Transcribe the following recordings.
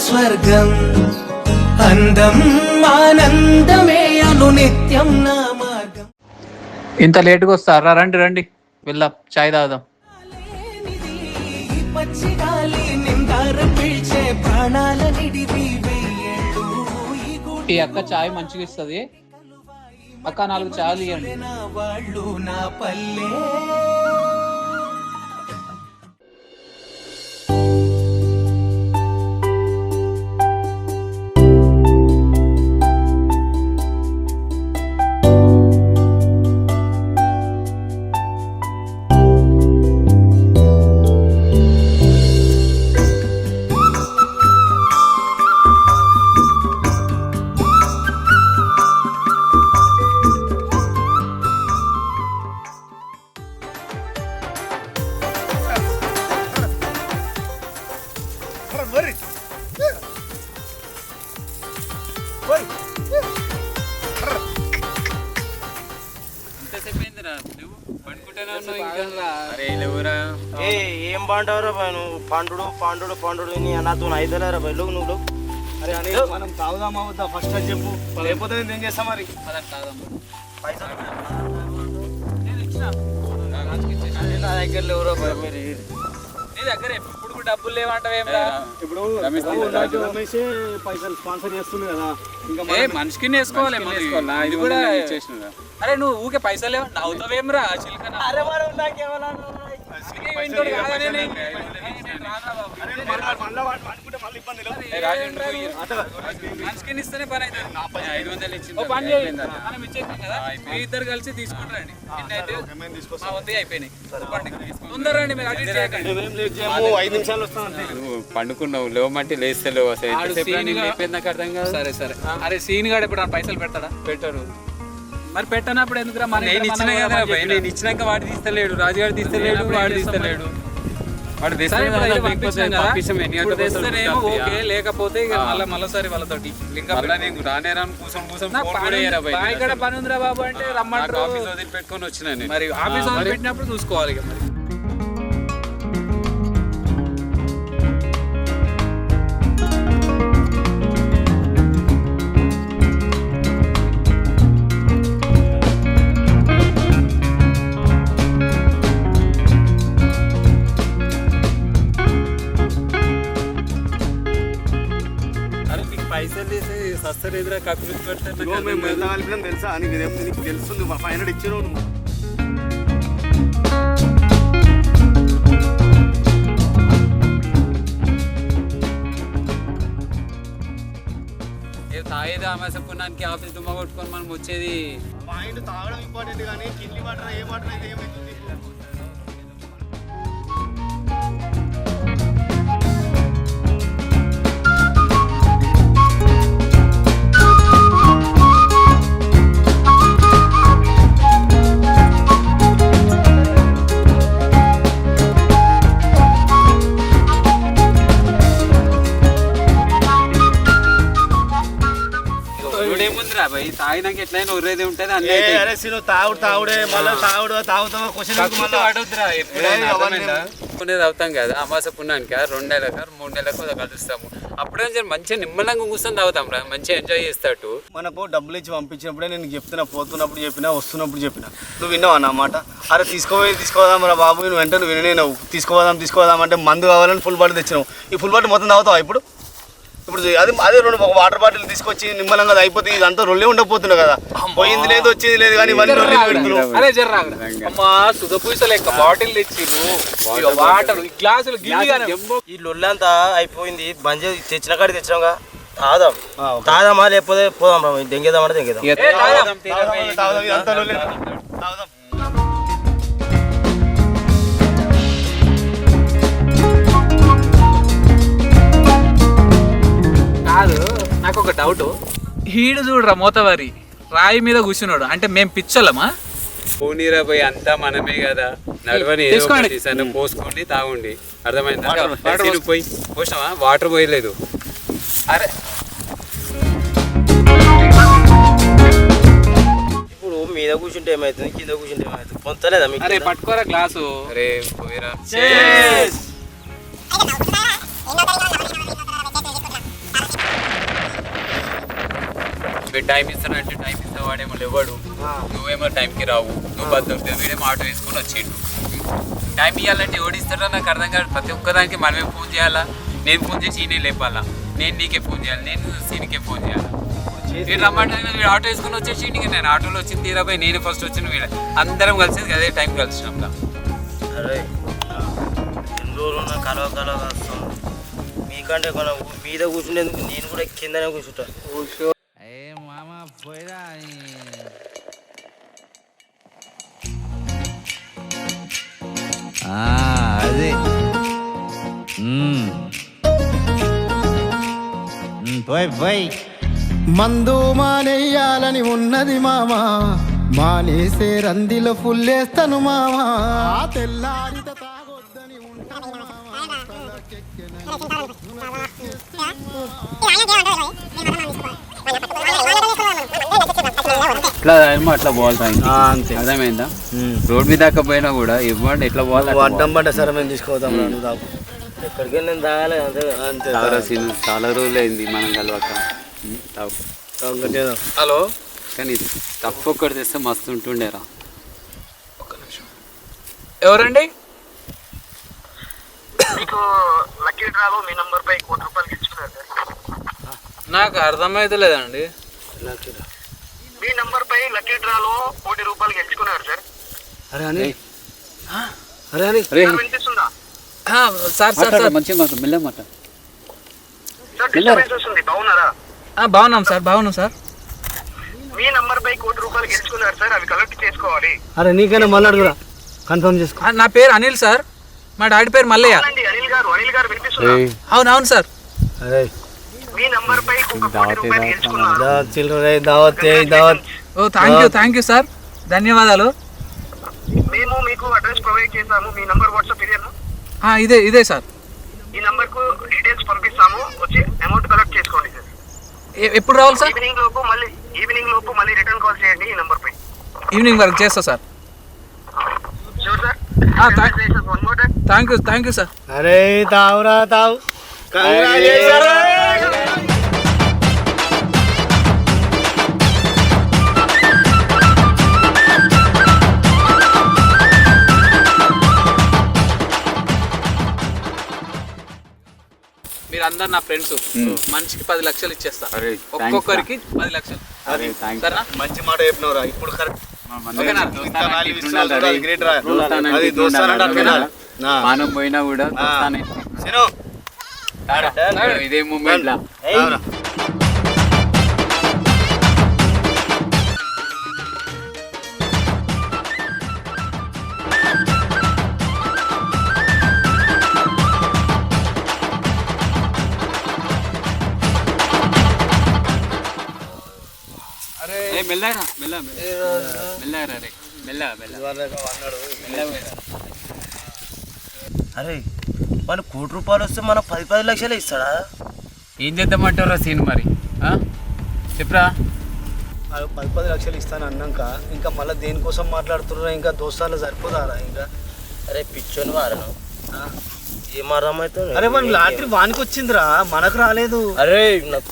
స్వర్గం అందం ఆనందమే అను నిత్యం నా మార్గం. ఇంత లేటుగా వస్తారా? రండి రండి, వెళ్దాం, చాయ్ తాగుదాం. ఈ అక్క చాయ్ మంచిగా ఇస్తుంది. అక్క 4 చాయలు ఇవ్వండి. వాళ్ళు నా పల్లె ఏం బాగుంటావురా నువ్వు? పండుడు పండుడు పండుడు నాతో అయితలేరా బయలు నువ్వు. అరే అని మనం తాగుదామా వద్దా ఫస్ట్ అని చెప్పు, లేకపోతే నేను ఏం చేస్తా మరి. నా దగ్గర లేవురా మీరు. నీ దగ్గర ఎప్పుడు డబ్బులు లేవంటావేమ్రా? ఇప్పుడు రమేష్ పైసలు స్పాన్సర్ చేస్తుంది కదా, ఇంకా మనిషికి వేసుకోవాలి. ఇది కూడా అరే నువ్వు ఊకే పైసలు లేవు నవ్వుతావేమ్రా? చిలకన మనిషికి ఇస్తేనే పని అవుతుంది. ఇద్దరు కలిసి తీసుకుంటారండి. అయిపోయినాయి తొందరండి మీరు. 5 నిమిషాలు వస్తాను. పండుకున్నావు లేవమంటే లేస్తలేవు అర్థం కాదు. సరే సరే. అరే సీన్ గాడు ఇప్పుడు పైసలు పెడతాడా? పెట్టాడు. మరి పెట్టనప్పుడు ఎందుకురా? నేను ఇచ్చిన కదా, నేను ఇచ్చినాక వాడు తీస్తలేడు, రాజుగాడు తీస్తలేడు, వాడు తీస్తలేడు. వాడు తెస్తేనేమో ఓకే, లేకపోతే ఇక మళ్ళీ వాళ్ళతోటి ఇక్కడ పని ఉందిరా బాబు అంటే రమ్మంటారు. ఆఫీస్ వదిలిపెట్టుకొని వచ్చిన మరి ఆఫీస్ వదిలిపెట్టినప్పుడు చూసుకోవాలి ఇక. మరి పైసలు తీసి సస్తారు ఎదురా కక్కులు తెలుసా? నీకు తెలుస్తుంది. 500 ఇచ్చిన తాగేది ఆమెస పుణ్యానికి ఆఫీస్ దుమ్మ కొట్టుకొని మనం వచ్చేది. పాయింట్ తాగడం ఇంపార్టెంట్ కానీ కిల్లి వాటర్ ఏ వాటర్ అయితే ఏమవుతుంది? తాగినాక ఎట్లయినా ఉర్రేది ఉంటుంది. తాగుడే మళ్ళీ తాగుతావు తాగుతాం కదా. అమాస పుణ్యానికి 2 నెలలకు 3 నెలలకు కలుస్తాము. అప్పుడే మంచిగా నిమ్మలంగా కూర్చొని తాగుతాం రా, మంచిగా ఎంజాయ్ చేస్తాడు. మనకు డబ్బులు ఇచ్చి పంపించినప్పుడే నేను చెప్తున్నా, పోతున్నప్పుడు చెప్పినా, వస్తున్నప్పుడు చెప్పినా. నువ్వు విన్నావు అన్నమాట. అరే తీసుకోదాం రా బాబు, నువ్వు వెంటనే విననే తీసుకోదాం అంటే మందు కావాలని ఫుల్ బాటిల్ తెచ్చినావు. ఈ ఫుల్ బాటిల్ మొత్తం తాగుతావా? ఇప్పుడు అదే 2 వాటర్ బాటిల్ తీసుకొచ్చి నిమ్మలంగా అయిపోతే ఇదంతా రొల్లే ఉండకపోతున్నావు కదా. పోయింది లేదు వచ్చింది లేదు కానీ అరే జర్రా సుధపూస లెక్క బాటిల్ తెచ్చిర్రు, వాటర్ గ్లాసులు ఈ లొల్లంతా అయిపోయింది. బంద్ తెచ్చిన కాడికి తెచ్చినాగా తాదామా లేకపోతే పోదాం రా, దెంగేదామంటే దెంగేదాం. కాదు, నాకు ఒక డౌట్. హీడు చూడరా మోతవారి రాయి మీద కూర్చున్నాడు అంటే మేము పిచ్చలమా? పోనీరా పోయి అంతా మనమే కదా, నడవని పోసుకోండి తాగుండి. అర్థమైందా? పోయి పోసినావా? వాటర్ పోయలేదు. అరే ఇప్పుడు మీద కూర్చుంటే ఏమవుతుంది, కింద కూర్చుంటే ఏమవుతుంది? పొంతలేదా మీకు? అరే పట్టుకోరా గ్లాసు. అరే పోయిరా. మీరు టైం ఇస్తానంటే టైం ఇస్తావు, వాడేమో లేవాడు, నువ్వేమో టైంకి రావు, నువ్వు బద్దలు వీడేమో ఆటో వేసుకొని వచ్చిండు. టైం ఇవ్వాలంటే ఓడిస్తాడో నాకు అర్థం కాదు. ప్రతి ఒక్కదానికి మనమే ఫోన్ చేయాలా, నేను ఫోన్ చేసి ఈయనే లేపాలా, నేను నీకే ఫోన్ చేయాలి, నేను సీనికే ఫోన్ చేయాలి. వీడు రమ్మంటే వీడు ఆటో వేసుకొని వచ్చేసి ఇంటికి, నేను ఆటోలో వచ్చింది తీరాపోయి నేను ఫస్ట్ వచ్చిన వీడు అందరం కలిసి అదే టైం కలిసినాం. అరే ఎన్ని రోజులు కలవ వస్తాం మీకంటే మనం మీద కూర్చునేందుకు నేను కూడా కిందనే కూర్చుంటా. అదే పోయి మందు మానేయాలని ఉన్నది మామా, మానేసే రందిలో ఫుల్లేస్తాను మామా, తెల్లారిత తాగొద్దని ఉంటాను ఇట్లా అట్లా పోవాలి అంతే, అర్థమైందా? రోడ్ మీద దాకా పోయినా కూడా ఇవ్వండి ఎట్లా పోవాలి. అడ్డం పడ్డ సరే మేము తీసుకోదాం దాపు ఎక్కడికి నేను తాగాలి అంతే అంతే. చాలా రోజులు అయింది మనం కలవక. హలో, కానీ తప్పు ఒక్కటి తెస్తే మస్తు ఉంటుండేరా. ఒక్క నిమిషం, ఎవరండి? మీకు లక్కీ డ్రాలో మీ నంబర్ పై ₹1,00,000 గెలుచుకున్నారు సార్. నాకు అర్థమైతలేదండి. మీ నంబర్ పై లక్కీ డ్రాలో ₹1,00,000 గెలుచుకున్నారు సార్. అరే అని అరే అని సార్ వినిపిస్తుందా సార్ సార్ సార్ మంచిగా మాట మెల్ల మాట. సార్? డిస్టర్బెన్స్ వస్తుంది, బాగున్నారా? బాగున్నాం సార్, బాగున్నాం సార్. మీ నంబర్ పై ₹1,00,000 గెలుచుకున్నారు సార్, అవి కలెక్ట్ చేసుకోవాలి. అరే నీకైనా మళ్ళీ అడుగురా, కన్ఫర్మ్ చేసుకో. నా పేరు అనిల్ సార్, మా డాడీ పేరు మల్లయ్య. అవునండి, అనిల్ గారు వినిపిస్తుందా? అవును సార్. అరే మీ నంబర్ పై ₹1,00,000 గెలుచుకున్నారు. చిల్లర దావత్. ఓ థ్యాంక్ యూ సార్, ధన్యవాదాలు. మేము మీకు అడ్రస్ ప్రొవైడ్ చేసాము. మీ నంబర్ వాట్సాప్ ఇదేనా? ఇదే సార్. ఈ నంబర్ కు డీటెయిల్స్ పంపిస్తాము, వచ్చి అమౌంట్ కలెక్ట్ చేసుకోండి సార్. ఎప్పుడు రావాలి సార్? ఈవినింగ్ లోపు మళ్ళీ రిటర్న్ కాల్ చేయండి ఈ నంబర్ పై. ఈవినింగ్ వరకు చేస్తా sir. Sure sir. One more thank you sir. అరే తావురా తావు. మీరు అందరు నా ఫ్రెండ్స్, మనిషికి 10 లక్షలు ఇచ్చేస్తా, ఒక్కొక్కరికి 10 లక్షలు. మంచి మాట చెప్పినవరా ఇప్పుడు కరెక్ట్. మనం పోయినా కూడా ఇదే మూమెంట్ లా. అరే మన ₹1,00,000 వస్తే మన 10 లక్షలే ఇస్తాడా? ఏం చేద్దామంటారా సీన్ మరి, చెప్పరా? 10 లక్షలు ఇస్తాను అన్నాక ఇంకా మళ్ళీ దేనికోసం మాట్లాడుతున్నా? ఇంకా దోస్తాలు సరిపోతారా ఇంకా? అరే పిచ్చోని వారను ఏం అర్థమవుతుంది? అరే మన లాటరీ వానికి వచ్చిందిరా, మనకు రాలేదు. అరే నాకు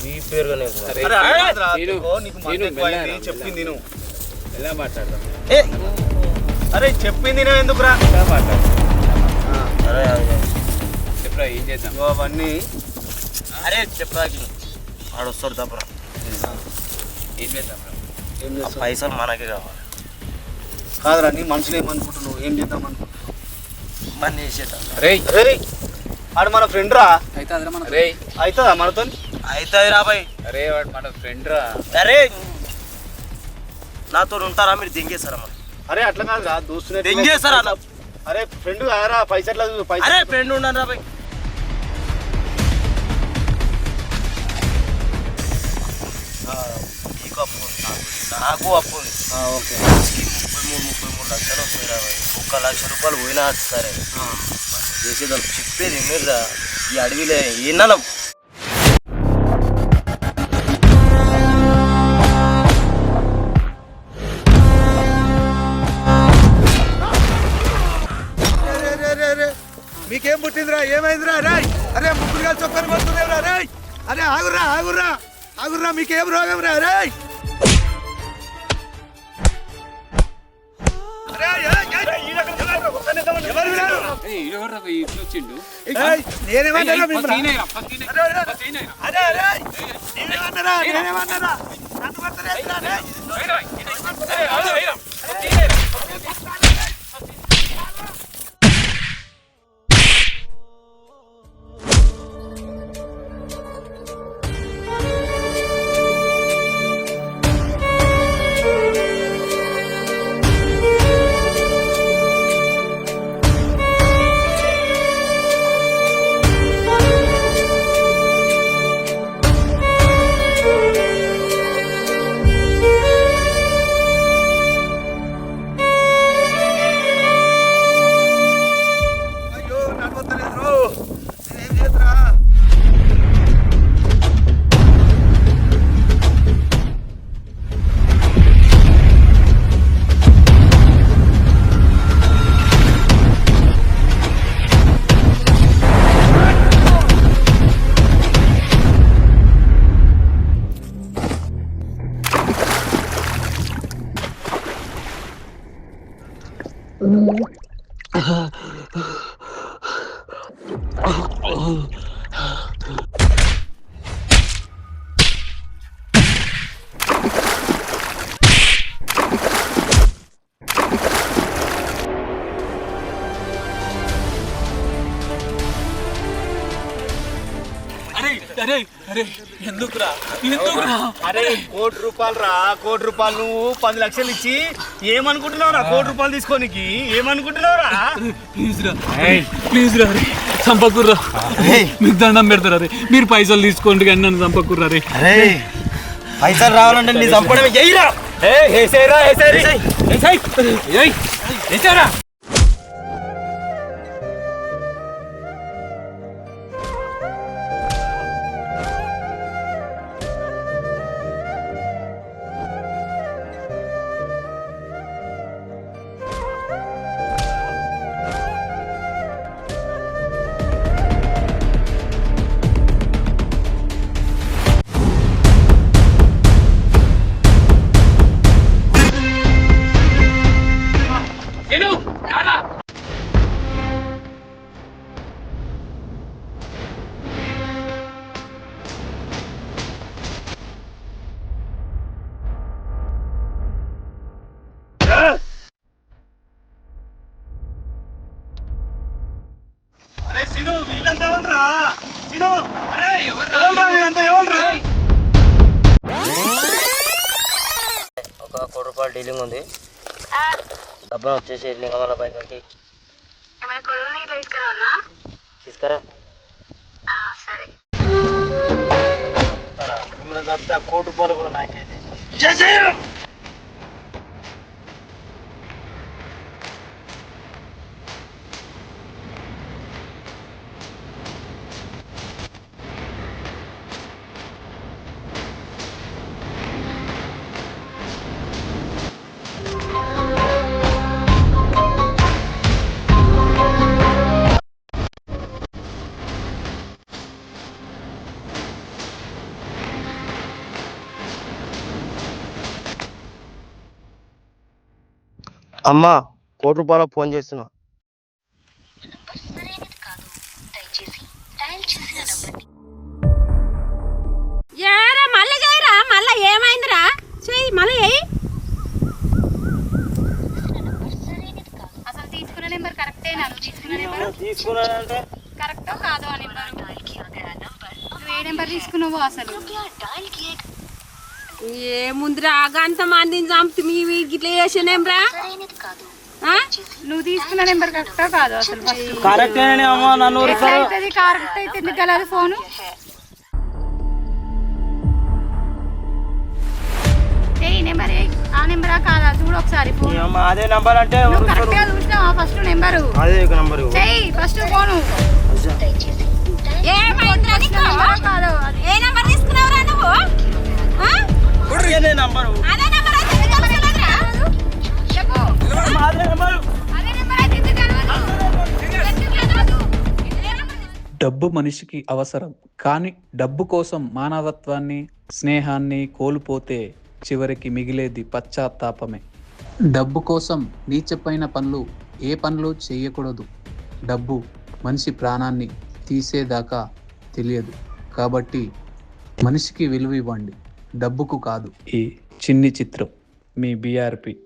ఈ పేరుగానే చెప్పింది నువ్వు ఎలా మాట్లాడదాం? అరే చెప్పింది నువ్వు ఎందుకురా? అరే చెప్పరా, ఏం చేద్దాం అవన్నీ? అరే చెప్పాకి ఆడొస్తాడు తప్పరా. ఏం చేద్దాం? పైసలు మనకే కావాలి. కాదురా, నీ మనసులో ఏమనుకుంటున్నావు? ఏం చేద్దాం అనుకుంటున్నావు? మన చేసేద్దాం. అరే ఆడు మన ఫ్రెండ్ రా. అవుతుందా మనతో? అవుతుంది రాబాయ్. అరే వాడు మన ఫ్రెండ్ రా. అరే నాతో ఉంటారా మీరు? దెంగేస్తారా మరి? అరే అట్లా కాదురా, దోస్తునే దెంగేస్తారా? అరే ఫ్రెండ్ కాదురా, పైసలు. అరే ఫ్రెండ్ ఉన్నాను రాబాయ్. నీకు అప్పు ఉంది, నాకు అప్పు ఉంది. ఓకే 33 లక్షలు వస్తాయి రాబాయ్. ₹1,00,000 పోయినా సరే చేసేదాం. చెప్పేది మీరురా, ఈ అడవిలో ఏనాలం. మీకేం పుట్టిందిరా? ఏమైందిరా? రాయ్ అరే ముగ్గురు కలిసి ఒక్కరు పడుతున్నారా? రాయ్ అరే ఆగుర్రా ఆగుర్రా మీకేం రోగం రా రే అరే ₹1 రా ₹1 నువ్వు 10 లక్షలు ఇచ్చి ఏమనుకుంటున్నావురా ₹1 తీసుకోనికి ఏమనుకుంటున్నావురా ప్లీజ్ రా చంపకుర్రా మీకు దండం పెడతారా రే మీరు పైసలు తీసుకోండి కానీ నన్ను చంపకుర్రా రే పైసలు రావాలంటే నీ చంపడమే చెయ్యిరా ఒక ₹1 డీలింగ్ ఉంది డబ్బా వచ్చేసి లింగమల పైకి తీసుకురా ₹1 కూడా నాకైతే అమ్మా ₹1 ఫోన్ చేస్తున్నా మళ్ళీ చేయరా మళ్ళీ ఏమైందిరా చెయ్యి మళ్ళీ చెయ్యి అసలు తీసుకున్న నెంబర్ కరెక్టేనా తీసుకున్న నెంబర్ తీసుకున్నానంటే కరెక్టో కాదో అని నువ్వు ఏ నెంబర్ తీసుకున్నావో అసలు ఏముందిరా గంత మందిని చంపి మీ ఇట్లా చేసే నెంబరా నువ్వు తీసుకున్న నెంబర్ కరెక్టో కాదు అసలు కరెక్ట్ అమ్మా నన్ను కరెక్ట్ అయితే ఎందుకు వెళ్ళాలి ఫోను నెంబర్ ఆ నెంబరా కాదా చూడు ఒకసారి ఫోన్ అదే నంబర్ అంటే కరెక్ట్ గా చూసినావా ఫస్ట్ నెంబరు అదే నంబర్ చెయ్యి ఫస్ట్ ఫోను ఏ నెంబర్ తీసుకున్నావురా నువ్వు అదే నంబరు అదే నెంబర్ అయితే ఎందుకు కలవలేదురా? చెప్పు అదే నంబరు అదే నెంబర్ అయితే ఎందుకు కలవదు? డబ్బు మనిషికి అవసరం, కానీ డబ్బు కోసం మానవత్వాన్ని, స్నేహాన్ని కోల్పోతే చివరికి మిగిలేది పశ్చాత్తాపమే. డబ్బు కోసం నీచమైన పనులు ఏ పనులు చేయకూడదు. డబ్బు మనిషి ప్రాణాన్ని తీసేదాకా తెలియదు. కాబట్టి మనిషికి విలువ ఇవ్వండి, డబ్బుకు కాదు. ఈ చిన్ని చిత్రం మీ BRP.